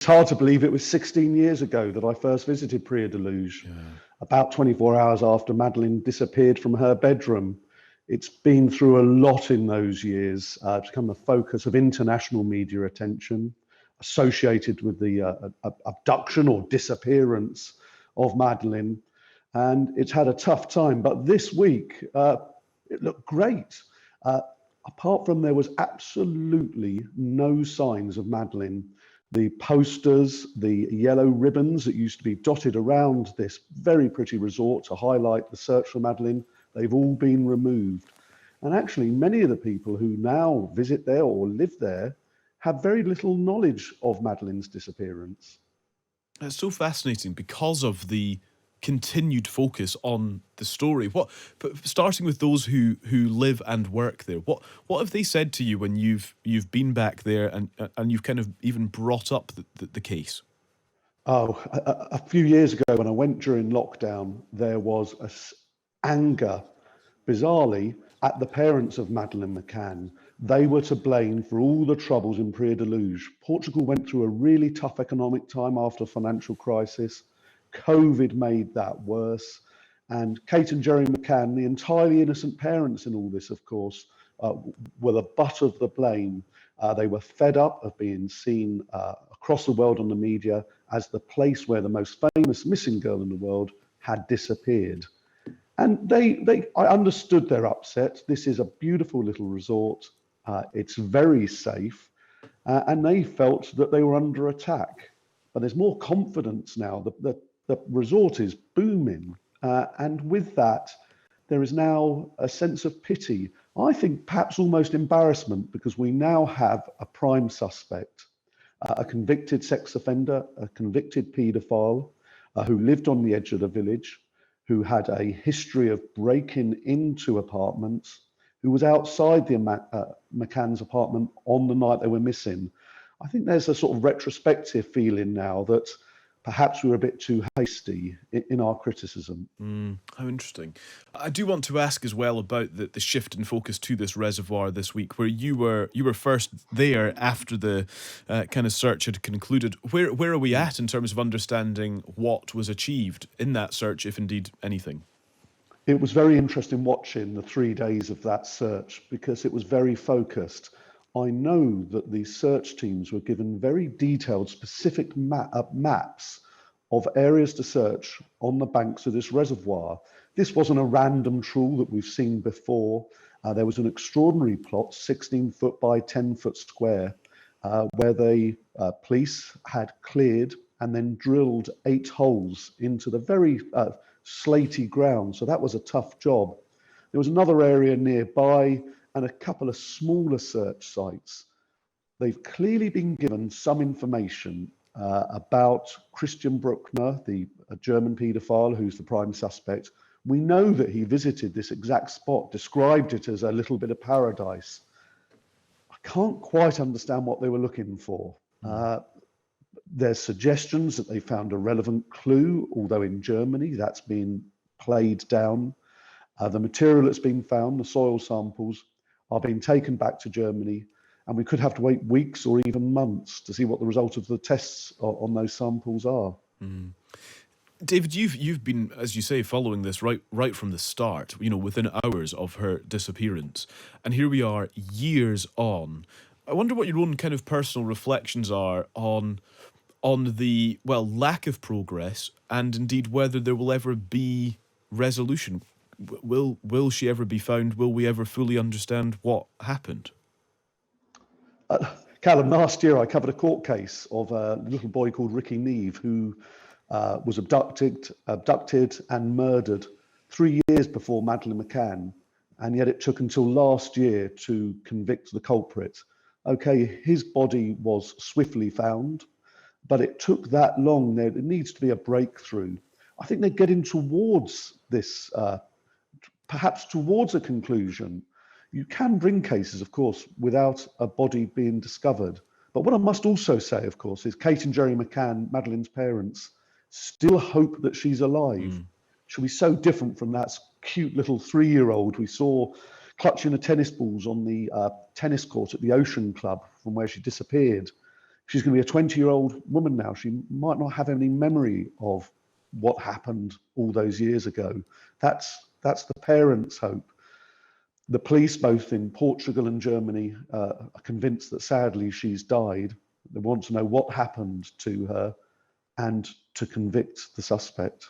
It's hard to believe it was 16 years ago that I first visited Priya Deluge, about 24 hours after Madeline disappeared from her bedroom. It's been through a lot in those years. It's become the focus of international media attention associated with the abduction or disappearance of Madeline. And it's had a tough time. But this week, it looked great. Apart from there was absolutely no signs of Madeline. The posters, the yellow ribbons that used to be dotted around this very pretty resort to highlight the search for Madeline, they've all been removed. And actually, many of the people who now visit there or live there have very little knowledge of Madeline's disappearance. It's so fascinating because of the continued focus on the story. Starting with those who live and work there, what have they said to you when you've been back there and you've kind of even brought up the case? Oh, a few years ago when I went during lockdown, there was anger, bizarrely, at the parents of Madeline McCann. They were to blame for all the troubles in Priya Deluge. Portugal went through a really tough economic time after a financial crisis. COVID made that worse. And Kate and Gerry McCann, the entirely innocent parents in all this, of course, were the butt of the blame. They were fed up of being seen across the world on the media as the place where the most famous missing girl in the world had disappeared. And I understood their upset. This is a beautiful little resort. It's very safe. And they felt that they were under attack. But there's more confidence now. The resort is booming. And with that, there is now a sense of pity. I think perhaps almost embarrassment, because we now have a prime suspect, a convicted sex offender, a convicted paedophile who lived on the edge of the village, who had a history of breaking into apartments, who was outside the McCann's apartment on the night they were missing. I think there's a sort of retrospective feeling now that perhaps we were a bit too hasty in our criticism. How interesting. I do want to ask as well about the shift in focus to this reservoir this week, where you were first there after the kind of search had concluded. Where are we at in terms of understanding what was achieved in that search, if indeed anything? It was very interesting watching the 3 days of that search because it was very focused. I know that the search teams were given very detailed, specific maps of areas to search on the banks of this reservoir. This wasn't a random trawl that we've seen before. There was an extraordinary plot, 16 foot by 10 foot square, where the police had cleared and then drilled 8 holes into the very slaty ground. So that was a tough job. There was another area nearby and a couple of smaller search sites. They've clearly been given some information about Christian Bruckner, the German paedophile who's the prime suspect. We know that he visited this exact spot, described it as a little bit of paradise. I can't quite understand what they were looking for. There's suggestions that they found a relevant clue, although in Germany that's been played down. The material that's been found, the soil samples, are being taken back to Germany, and we could have to wait weeks or even months to see what the result of the tests on those samples are. David, you've been, as you say, following this right from the start, within hours of her disappearance. And here we are, years on. I wonder what your own kind of personal reflections are on the, lack of progress, and indeed whether there will ever be resolution. Will she ever be found? Will we ever fully understand what happened? Callum, last year I covered a court case of a little boy called Ricky Neve who was abducted and murdered 3 years before Madeline McCann, and yet it took until last year to convict the culprit. Okay, his body was swiftly found, but it took that long. There needs to be a breakthrough. I think they're getting towards this, perhaps towards a conclusion. You can bring cases, of course, without a body being discovered. But what I must also say, of course, is Kate and Gerry McCann, Madeline's parents, still hope that she's alive. She'll be so different from that cute little 3-year-old we saw clutching the tennis balls on the tennis court at the Ocean Club from where she disappeared. she's going to be a 20-year-old woman now. She might not have any memory of what happened all those years ago. That's the parents' hope. The police, both in Portugal and Germany, are convinced that sadly she's died. They want to know what happened to her and to convict the suspect.